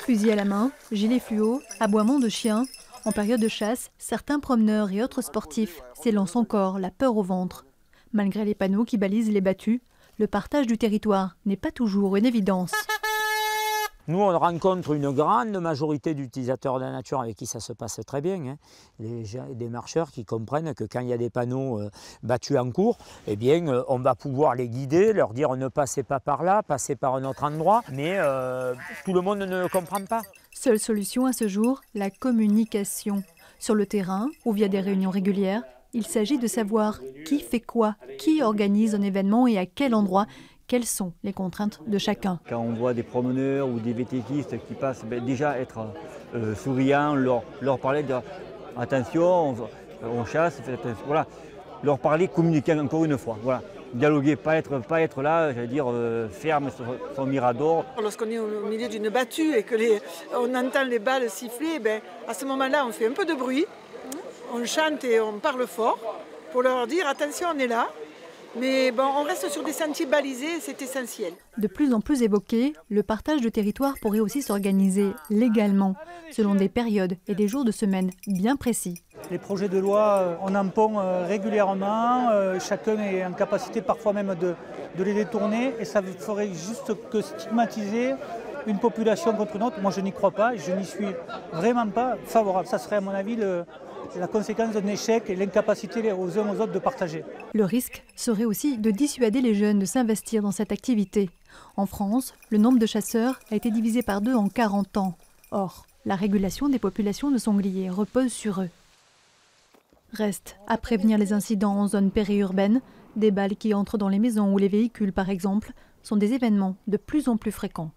Fusil à la main, gilet fluo, aboiement de chiens. En période de chasse, certains promeneurs et autres sportifs s'élancent encore, la peur au ventre. Malgré les panneaux qui balisent les battues, le partage du territoire n'est pas toujours une évidence. Nous, on rencontre une grande majorité d'utilisateurs de la nature avec qui ça se passe très bien. Hein. Des marcheurs qui comprennent que quand il y a des panneaux battus en cours, eh bien, on va pouvoir les guider, leur dire ne passez pas par là, passez par un autre endroit, mais tout le monde ne le comprend pas. Seule solution à ce jour, la communication. Sur le terrain ou via des réunions régulières, il s'agit de savoir qui fait quoi, qui organise un événement et à quel endroit. Quelles sont les contraintes de chacun? Quand on voit des promeneurs ou des vététistes qui passent, déjà être souriant, leur parler de attention, on chasse, voilà, leur parler, communiquer encore une fois, voilà. Dialoguer, pas être là, j'allais dire, ferme sur son mirador. Lorsqu'on est au milieu d'une battue et on entend les balles siffler, à ce moment-là, on fait un peu de bruit, on chante et on parle fort pour leur dire attention, on est là. Mais bon, on reste sur des sentiers balisés, c'est essentiel. De plus en plus évoqué, le partage de territoire pourrait aussi s'organiser légalement, selon des périodes et des jours de semaine bien précis. Les projets de loi, on en pond régulièrement, chacun est en capacité parfois même de les détourner et ça ferait juste que stigmatiser une population contre une autre. Moi je n'y crois pas, je n'y suis vraiment pas favorable. Ça serait à mon avis la conséquence d'un échec et l'incapacité aux uns aux autres de partager. Le risque serait aussi de dissuader les jeunes de s'investir dans cette activité. En France, le nombre de chasseurs a été divisé par 2 en 40 ans. Or, la régulation des populations de sangliers repose sur eux. Reste à prévenir les incidents en zone périurbaine. Des balles qui entrent dans les maisons ou les véhicules, par exemple, sont des événements de plus en plus fréquents.